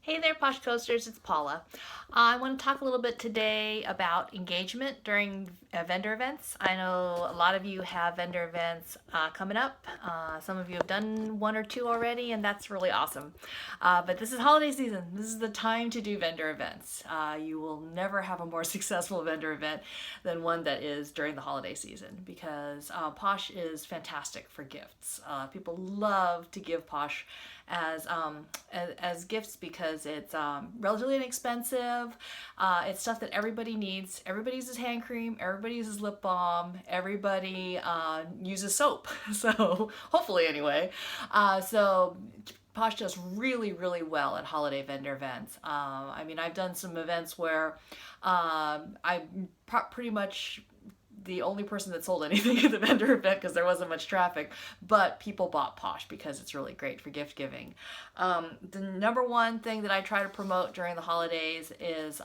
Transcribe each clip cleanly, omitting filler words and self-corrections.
Hey there, Posh Coasters, it's Paula. I want to talk a little bit today about engagement during vendor events. I know a lot of you have vendor events coming up. Some of you have done one or two already, and that's really awesome. But this is holiday season. This is the time to do vendor events. You will never have a more successful vendor event than one that is during the holiday season because Posh is fantastic for gifts. People love to give Posh as gifts because it's relatively inexpensive. It's stuff that everybody needs. Everybody uses hand cream. Everybody uses lip balm. Everybody uses soap. So hopefully anyway. So Posh does really, really well at holiday vendor events. I mean, I've done some events where I'm pretty much the only person that sold anything at the vendor event because there wasn't much traffic, but people bought Posh because it's really great for gift giving. The number one thing that I try to promote during the holidays is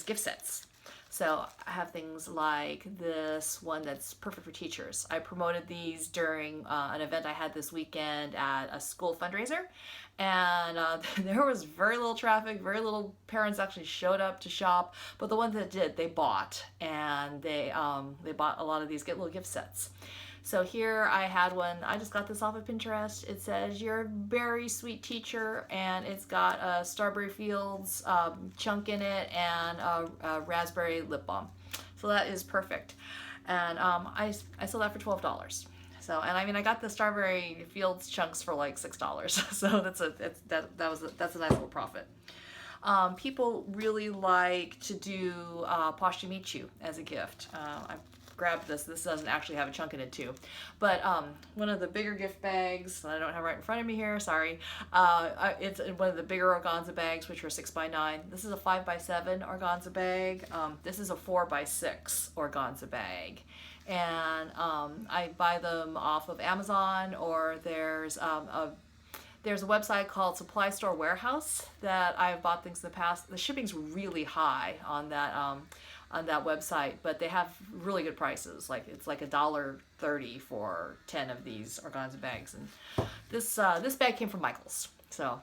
gift sets. So I have things like this one that's perfect for teachers. I promoted these during an event I had this weekend at a school fundraiser, and there was very little traffic, very little parents actually showed up to shop, but the ones that did, they bought, and they bought a lot of these little gift sets. So here I had one, I just got this off of Pinterest. It says, "You're a very sweet teacher," and it's got a Strawberry Fields chunk in it and a raspberry lip balm. So that is perfect. And I sold that for $12. So, and I mean, I got the Strawberry Fields chunks for like $6. So that's a nice little profit. People really like to do Posh to Meet You as a gift. I grabbed this. This doesn't actually have a chunk in it too. But one of the bigger gift bags that I don't have right in front of me here, sorry. It's one of the bigger organza bags, which are 6x9. This is a 5x7 organza bag. This is a 4x6 organza bag. And I buy them off of Amazon, or there's a website called Supply Store Warehouse that I've bought things in the past. The shipping's really high on that website, but they have really good prices. Like it's like $1.30 for 10 of these organza bags. And this bag came from Michael's. So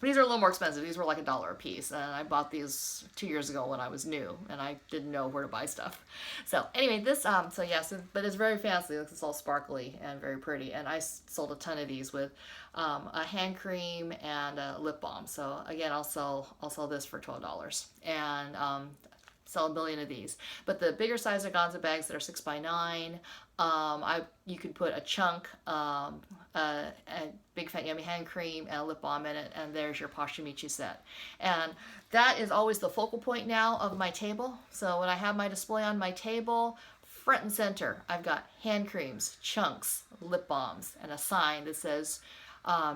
these are a little more expensive. These were like $1 a piece, and I bought these 2 years ago when I was new, and I didn't know where to buy stuff. So anyway, but it's very fancy. It's all sparkly and very pretty. And I sold a ton of these with a hand cream and a lip balm. So again, I'll sell this for $12, and sell a million of these. But the bigger size organza bags that are 6x9, you could put a chunk, a big fat yummy hand cream and a lip balm in it, and there's your Posh to Meet You set. And that is always the focal point now of my table. So when I have my display on my table, front and center, I've got hand creams, chunks, lip balms, and a sign that says,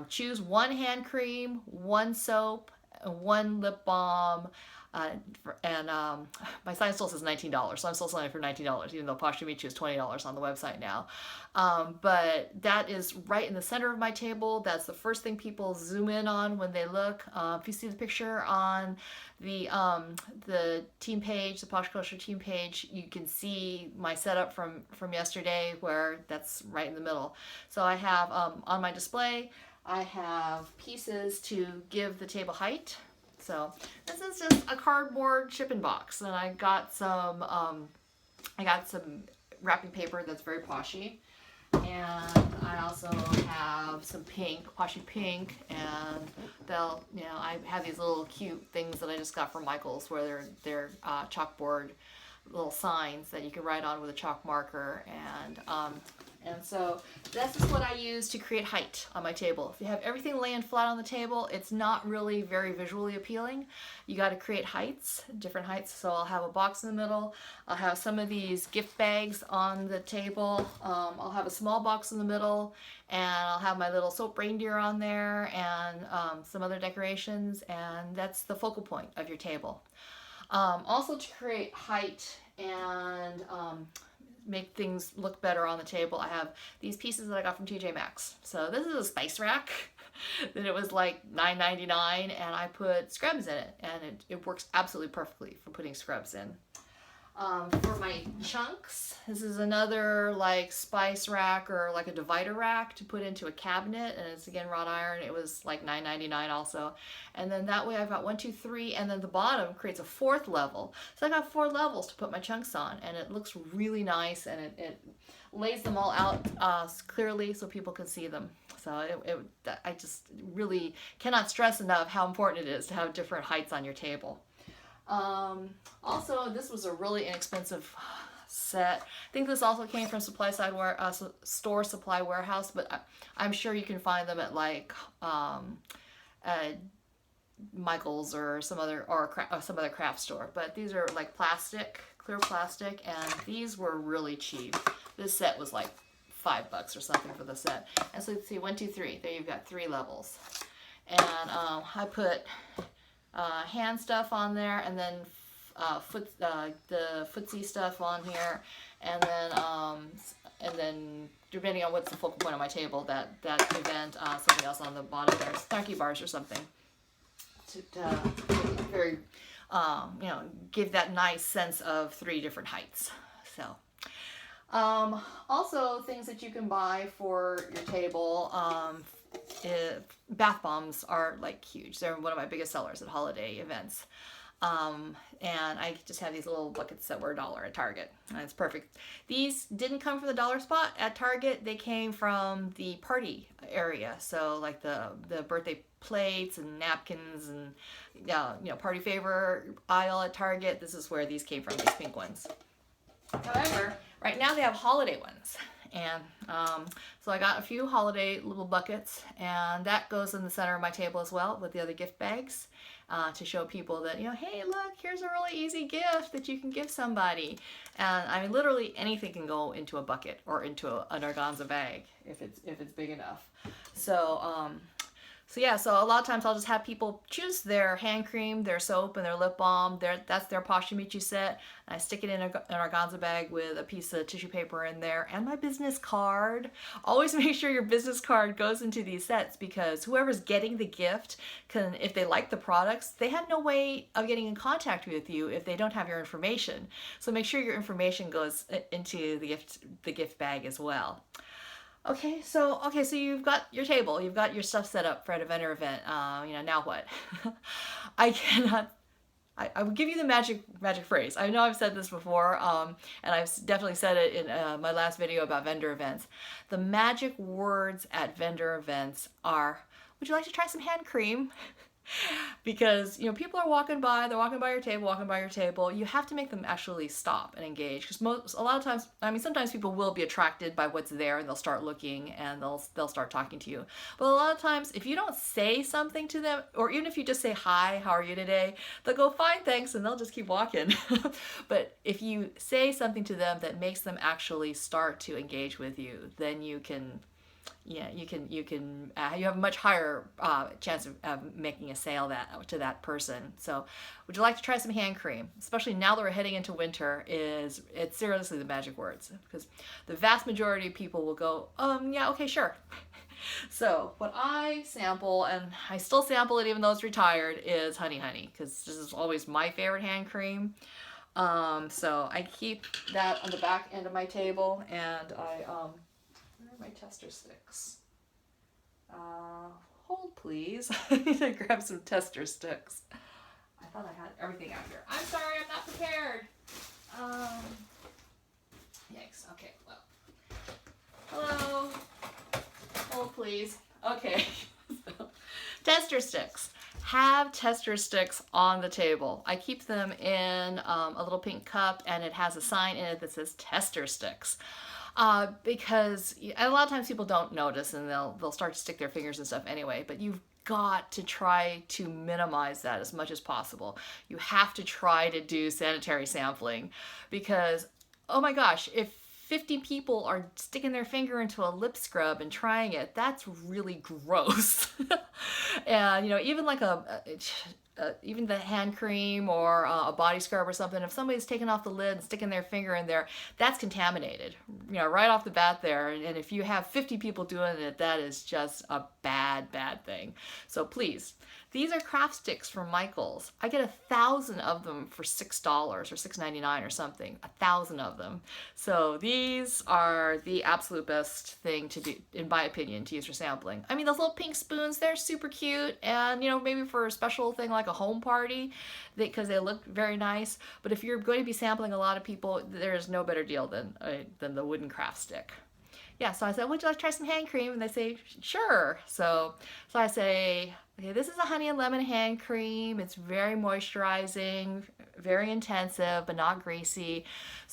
choose one hand cream, one soap, one lip balm, and my sign still says $19, so I'm still selling it for $19, even though Posh to Meet You is $20 on the website now. But that is right in the center of my table. That's the first thing people zoom in on when they look. If you see the picture on the team page, the Posh Kosher team page, you can see my setup from yesterday, where that's right in the middle. So I have on my display, I have pieces to give the table height. So this is just a cardboard shipping box, and I got some wrapping paper that's very poshy, and I also have some pink, poshy pink, and I have these little cute things that I just got from Michael's, where they're chalkboard little signs that you can write on with a chalk marker, and so this is what I use to create height on my table. If you have everything laying flat on the table, it's not really very visually appealing. You got to create heights, different heights. So I'll have a box in the middle. I'll have some of these gift bags on the table. I'll have a small box in the middle, and I'll have my little soap reindeer on there, and some other decorations, and that's the focal point of your table. Also, to create height and make things look better on the table, I have these pieces that I got from TJ Maxx. So this is a spice rack that it was like $9.99, and I put scrubs in it, and it works absolutely perfectly for putting scrubs in. For my chunks, this is another like spice rack or like a divider rack to put into a cabinet, and it's again wrought iron. It was like $9.99 also. And then that way I've got 1, 2, 3, and then the bottom creates a fourth level. So I got 4 levels to put my chunks on, and it looks really nice, and it lays them all out clearly so people can see them. So I just really cannot stress enough how important it is to have different heights on your table. Also, this was a really inexpensive set. I think this also came from store supply warehouse, but I'm sure you can find them at like Michael's or some other craft store. But these are like plastic, clear plastic, and these were really cheap. This set was like $5 or something for the set. And so let's see, 1, 2, 3. There you've got 3 levels. And I put hand stuff on there, and then the footsie stuff on here, and then depending on what's the focal point of my table, that event, something else on the bottom there, snarky bars or something, to very give that nice sense of 3 different heights. So also things that you can buy for your table. Bath bombs are like huge. They're one of my biggest sellers at holiday events. And I just have these little buckets that were $1 at Target. And it's perfect. These didn't come from the dollar spot at Target. They came from the party area. So like the birthday plates and napkins and party favor aisle at Target. This is where these came from, these pink ones. However, right now they have holiday ones. And so I got a few holiday little buckets, and that goes in the center of my table as well with the other gift bags to show people that, hey, look, here's a really easy gift that you can give somebody. And I mean, literally anything can go into a bucket or into an organza bag if it's big enough. So a lot of times I'll just have people choose their hand cream, their soap, and their lip balm. That's their Poshimichi set. And I stick it in an organza bag with a piece of tissue paper in there and my business card. Always make sure your business card goes into these sets, because whoever's getting the gift can, if they like the products, they have no way of getting in contact with you if they don't have your information. So make sure your information goes into the gift bag as well. Okay, so you've got your table, you've got your stuff set up for an vendor event. Now what? I would give you the magic phrase. I know I've said this before, and I've definitely said it in my last video about vendor events. The magic words at vendor events are, would you like to try some hand cream? Because people are walking by, they're walking by your table. You have to make them actually stop and engage, because a lot of times, sometimes people will be attracted by what's there and they'll start looking and they'll start talking to you. But a lot of times, if you don't say something to them, or even if you just say hi, how are you today, they'll go fine, thanks, and they'll just keep walking. But if you say something to them that makes them actually start to engage with you, then you have a much higher chance of making a sale to that person. So would you like to try some hand cream? Especially now that we're heading into winter, it's seriously the magic words, because the vast majority of people will go, yeah, okay, sure. So what I sample, and I still sample it even though it's retired, is Honey, because this is always my favorite hand cream. So I keep that on the back end of my table, and where are my tester sticks? Hold please. I need to grab some tester sticks. I thought I had everything out here. I'm sorry, I'm not prepared. Yikes. Okay, well. Hello. Hold please. Okay. Tester sticks. Have tester sticks on the table. I keep them in a little pink cup, and it has a sign in it that says tester sticks. Because a lot of times people don't notice, and they'll start to stick their fingers and stuff anyway, but you've got to try to minimize that as much as possible. You have to try to do sanitary sampling, because, oh my gosh, if 50 people are sticking their finger into a lip scrub and trying it, that's really gross. And even like even the hand cream or a body scrub or something, if somebody's taking off the lid and sticking their finger in there, that's contaminated, right off the bat there. And if you have 50 people doing it, that is just a bad thing. So please These are craft sticks from Michael's. I get 1,000 of them for $6 or $6.99 or something. 1,000 of them. So these are the absolute best thing to do, in my opinion, to use for sampling. I mean, those little pink spoons, they're super cute, and maybe for a special thing like a home party, because they look very nice. But if you're going to be sampling a lot of people, there is no better deal than the wooden craft stick. Yeah, so I said, would you like to try some hand cream? And they say, sure. So I say, okay, this is a honey and lemon hand cream. It's very moisturizing, very intensive, but not greasy.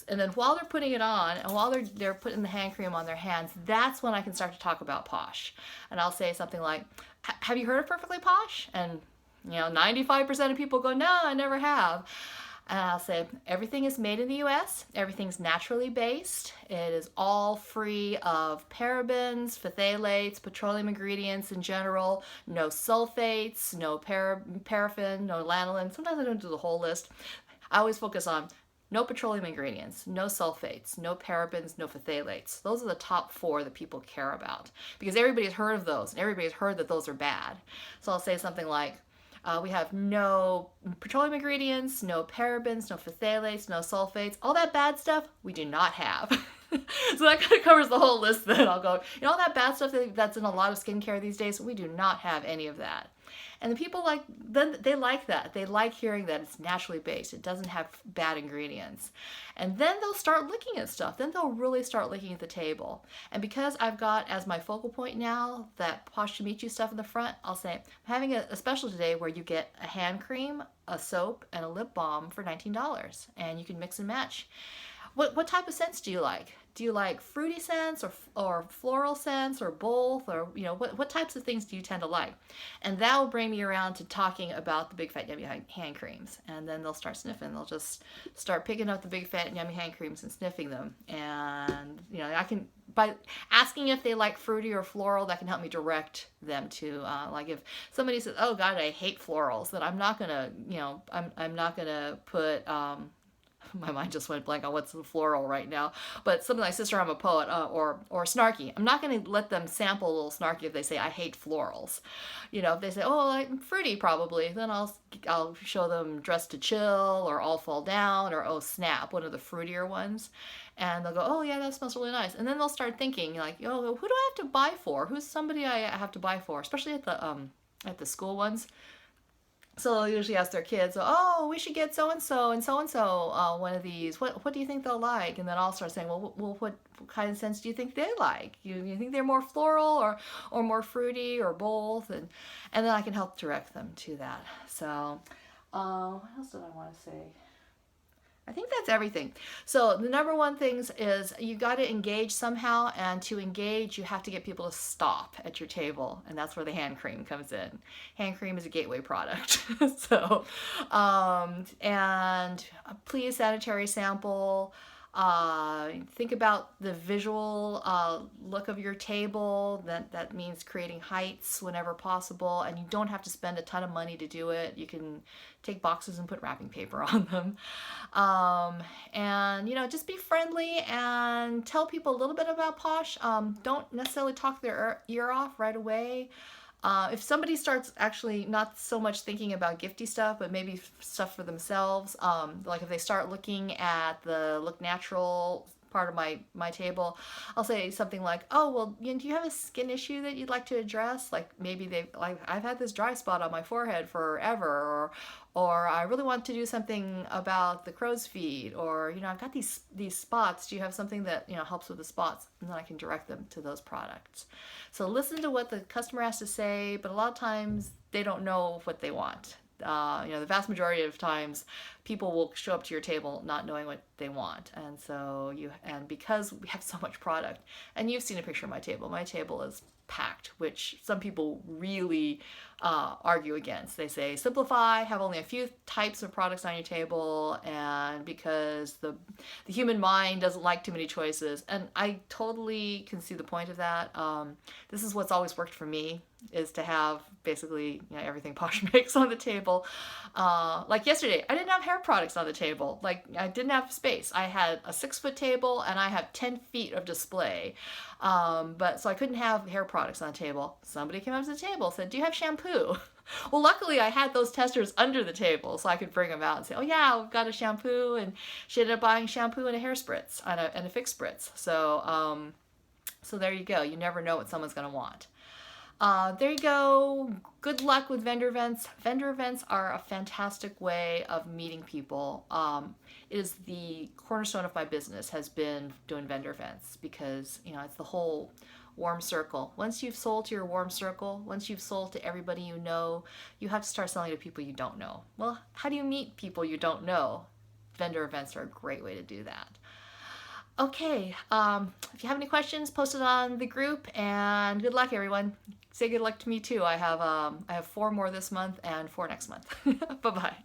And then while they're putting it on, and while they're putting the hand cream on their hands, that's when I can start to talk about Posh. And I'll say something like, have you heard of Perfectly Posh? And 95% of people go, no, I never have. And I'll say, everything is made in the US, everything's naturally based, it is all free of parabens, phthalates, petroleum ingredients in general, no sulfates, no paraffin, no lanolin. Sometimes I don't do the whole list. I always focus on no petroleum ingredients, no sulfates, no parabens, no phthalates. Those are the top 4 that people care about, because everybody's heard of those, and everybody's heard that those are bad. So I'll say something like, we have no petroleum ingredients, no parabens, no phthalates, no sulfates. All that bad stuff, we do not have. So that kind of covers the whole list then. I'll go, all that bad stuff that's in a lot of skincare these days, we do not have any of that. And the people they like that. They like hearing that it's naturally based. It doesn't have bad ingredients. And then they'll start looking at stuff. Then they'll really start looking at the table. And because I've got as my focal point now that Posh to Meet You stuff in the front, I'll say, I'm having a special today where you get a hand cream, a soap, and a lip balm for $19. And you can mix and match. What type of scents do you like? Do you like fruity scents or floral scents or both? Or what types of things do you tend to like? And that will bring me around to talking about the Big Fat Yummy hand creams. And then they'll start sniffing. They'll just start picking up the Big Fat Yummy hand creams and sniffing them. And I can, by asking if they like fruity or floral, that can help me direct them to like if somebody says, oh God, I hate florals, then I'm not gonna I'm not gonna put my mind just went blank on what's the floral right now, but something like Sister I'm a Poet or Snarky. I'm not going to let them sample a little Snarky if they say I hate florals. If they say, oh, I'm fruity probably, then I'll show them Dress to Chill or All Fall Down or Oh Snap, one of the fruitier ones. And they'll go, oh yeah, that smells really nice. And then they'll start thinking like, who do I have to buy for? Who's somebody I have to buy for? Especially at the school ones. So they'll usually ask their kids, oh, we should get so-and-so and so-and-so one of these. What do you think they'll like? And then I'll start saying, well, what kind of scents do you think they like? You think they're more floral or more fruity or both? And then I can help direct them to that. So what else did I want to say? I think that's everything. So the number one things is you got to engage somehow, and to engage you have to get people to stop at your table, and that's where the hand cream comes in. Hand cream is a gateway product. So and please sanitary sample. Think about the visual look of your table. That means creating heights whenever possible, and you don't have to spend a ton of money to do it. You can take boxes and put wrapping paper on them. And just be friendly and tell people a little bit about Posh. Don't necessarily talk their ear off right away. If somebody starts actually not so much thinking about gifty stuff, but maybe stuff for themselves, like if they start looking at the Look Natural part of my table, I'll say something like, oh, well, do you have a skin issue that you'd like to address? Like maybe I've had this dry spot on my forehead forever, or I really want to do something about the crow's feet, or I've got these spots. Do you have something that helps with the spots? And then I can direct them to those products. So listen to what the customer has to say, but a lot of times they don't know what they want. The vast majority of times people will show up to your table not knowing what they want, and because we have so much product, and you've seen a picture of my table is packed, which some people really argue against. They say simplify, have only a few types of products on your table, and because the human mind doesn't like too many choices, and I totally can see the point of that. This is what's always worked for me, is to have basically everything Posh makes on the table. Like yesterday, I didn't have hair products on the table. Like I didn't have space. I had a 6-foot table and I have 10 feet of display. But so I couldn't have hair products on the table. Somebody came up to the table, said, do you have shampoo? Well, luckily I had those testers under the table so I could bring them out and say, oh yeah, we've got a shampoo. And she ended up buying shampoo and a hair spritz and a fix spritz. So there you go. You never know what someone's going to want. There you go. Good luck with vendor events. Vendor events are a fantastic way of meeting people. It is the cornerstone of my business has been doing vendor events because, it's the whole warm circle. Once you've sold to your warm circle, once you've sold to everybody you know, you have to start selling to people you don't know. Well, how do you meet people you don't know? Vendor events are a great way to do that. Okay, if you have any questions, post it on the group, and good luck, everyone. Say good luck to me too. I have 4 more this month and 4 next month. Bye bye.